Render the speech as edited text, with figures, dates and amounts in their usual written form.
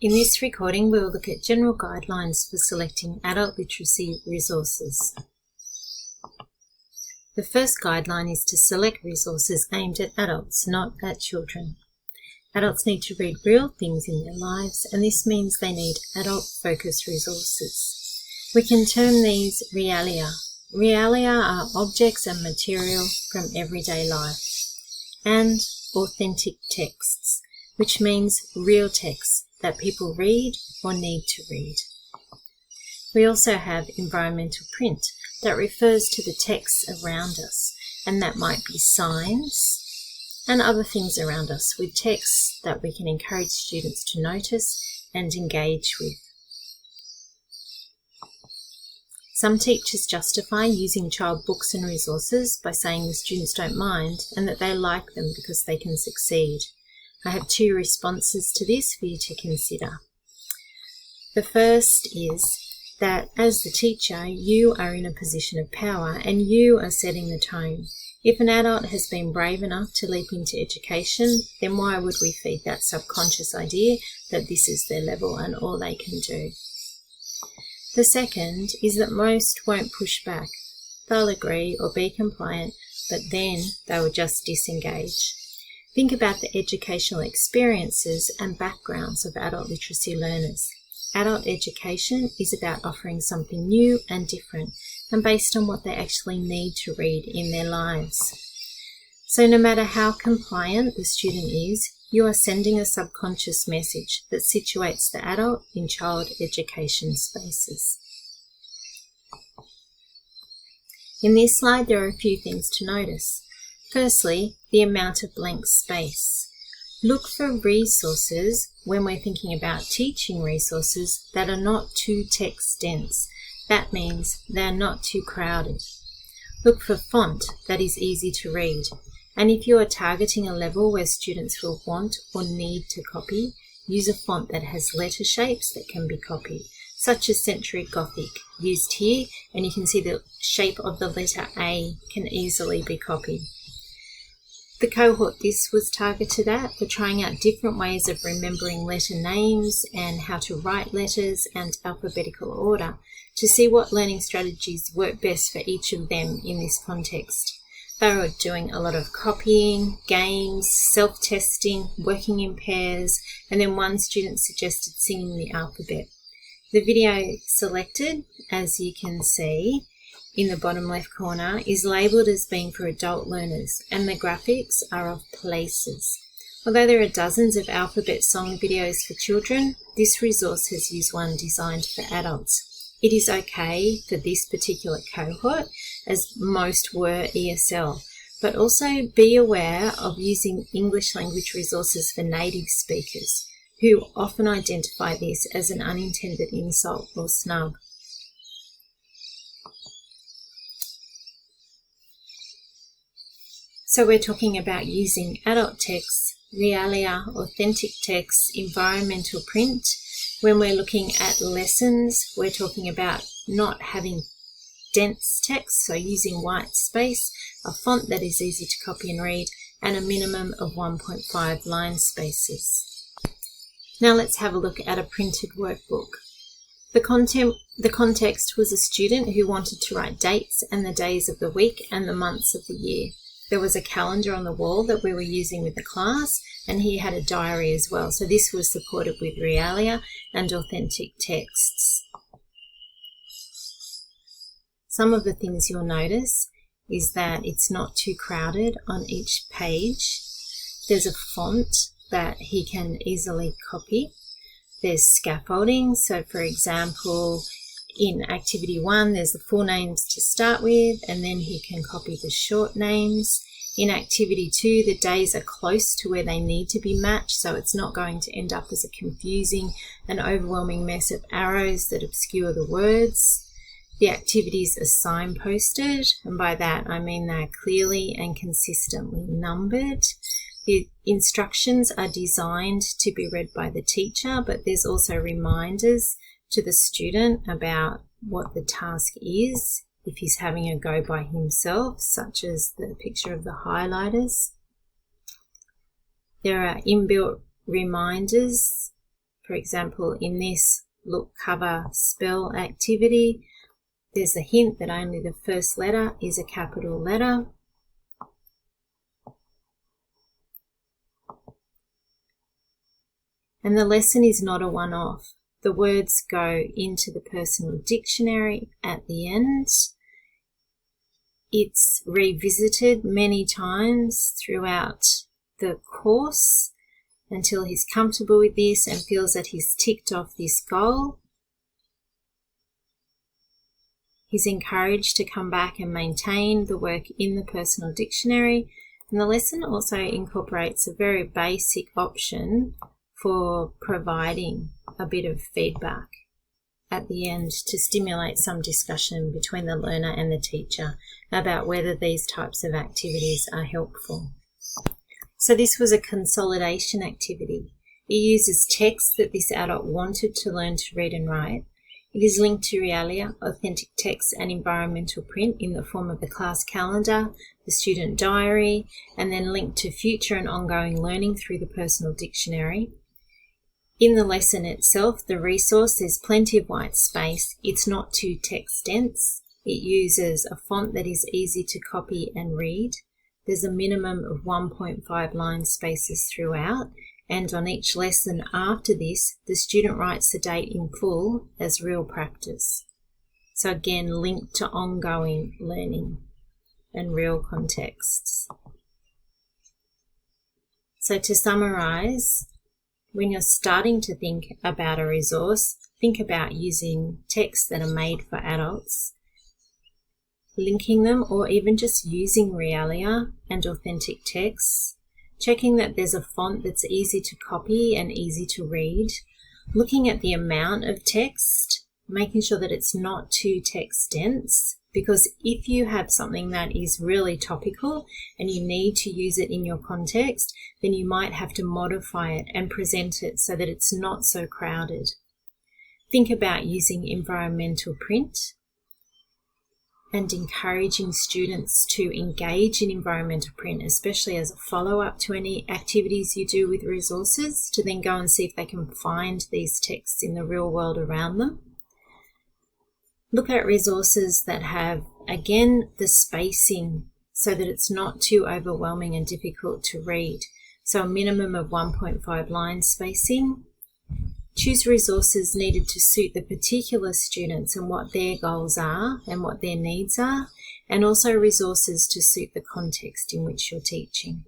In this recording, we will look at general guidelines for selecting adult literacy resources. The first guideline is to select resources aimed at adults, not at children. Adults need to read real things in their lives, and this means they need adult-focused resources. We can term these realia. Realia are objects and material from everyday life, and authentic texts, which means real texts that people read or need to read. We also have environmental print that refers to the texts around us, and that might be signs and other things around us with texts that we can encourage students to notice and engage with. Some teachers justify using child books and resources by saying the students don't mind and that they like them because they can succeed. I have two responses to this for you to consider. The first is that as the teacher, you are in a position of power and you are setting the tone. If an adult has been brave enough to leap into education, then why would we feed that subconscious idea that this is their level and all they can do? The second is that most won't push back. They'll agree or be compliant, but then they will just disengage. Think about the educational experiences and backgrounds of adult literacy learners. Adult education is about offering something new and different and based on what they actually need to read in their lives. So no matter how compliant the student is, you are sending a subconscious message that situates the adult in child education spaces. In this slide, there are a few things to notice. Firstly, the amount of blank space. Look for resources when we're thinking about teaching resources that are not too text dense. That means they're not too crowded. Look for font that is easy to read. And if you are targeting a level where students will want or need to copy, use a font that has letter shapes that can be copied, such as Century Gothic used here, and you can see the shape of the letter A can easily be copied. The cohort this was targeted at were trying out different ways of remembering letter names and how to write letters and alphabetical order to see what learning strategies work best for each of them in this context. They were doing a lot of copying, games, self-testing, working in pairs, and then one student suggested singing the alphabet. The video selected, as you can see, in the bottom left corner is labelled as being for adult learners, and the graphics are of places. Although there are dozens of alphabet song videos for children, this resource has used one designed for adults. It is okay for this particular cohort, as most were ESL, but also be aware of using English language resources for native speakers, who often identify this as an unintended insult or snub. So we're talking about using adult texts, realia, authentic texts, environmental print. When we're looking at lessons, we're talking about not having dense text, so using white space, a font that is easy to copy and read, and a minimum of 1.5 line spaces. Now let's have a look at a printed workbook. The context was a student who wanted to write dates and the days of the week and the months of the year. There was a calendar on the wall that we were using with the class, and he had a diary as well. So this was supported with realia and authentic texts. Some of the things you'll notice is that it's not too crowded on each page. There's a font that he can easily copy. There's scaffolding. So for example, in activity 1, there's the full names to start with, and then he can copy the short names. In activity 2, the days are close to where they need to be matched, so it's not going to end up as a confusing and overwhelming mess of arrows that obscure the words. The activities are signposted, and by that I mean they're clearly and consistently numbered. The instructions are designed to be read by the teacher, but there's also reminders to the student about what the task is if he's having a go by himself, such as the picture of the highlighters. There are inbuilt reminders For example, in this look, cover, spell activity, there's a hint that only the first letter is a capital letter. And the lesson is not a one-off. The words go into the personal dictionary at the end. It's revisited many times throughout the course until he's comfortable with this and feels that he's ticked off this goal. He's encouraged to come back and maintain the work in the personal dictionary. And the lesson also incorporates a very basic option for providing a bit of feedback at the end to stimulate some discussion between the learner and the teacher about whether these types of activities are helpful. So this was a consolidation activity. It uses text that this adult wanted to learn to read and write. It is linked to realia, authentic text and environmental print in the form of the class calendar, the student diary, and then linked to future and ongoing learning through the personal dictionary. In the lesson itself, the resource, there's plenty of white space. It's not too text dense. It uses a font that is easy to copy and read. There's a minimum of 1.5 line spaces throughout, and on each lesson after this, the student writes the date in full as real practice. So again, linked to ongoing learning and real contexts. So to summarize, when you're starting to think about a resource, think about using texts that are made for adults, linking them, or even just using realia and authentic texts, checking that there's a font that's easy to copy and easy to read, looking at the amount of text, making sure that it's not too text dense, because if you have something that is really topical and you need to use it in your context, then you might have to modify it and present it so that it's not so crowded. Think about using environmental print and encouraging students to engage in environmental print, especially as a follow-up to any activities you do with resources, to then go and see if they can find these texts in the real world around them. Look at resources that have, again, the spacing so that it's not too overwhelming and difficult to read. So a minimum of 1.5 line spacing. Choose resources needed to suit the particular students and what their goals are and what their needs are, and also resources to suit the context in which you're teaching.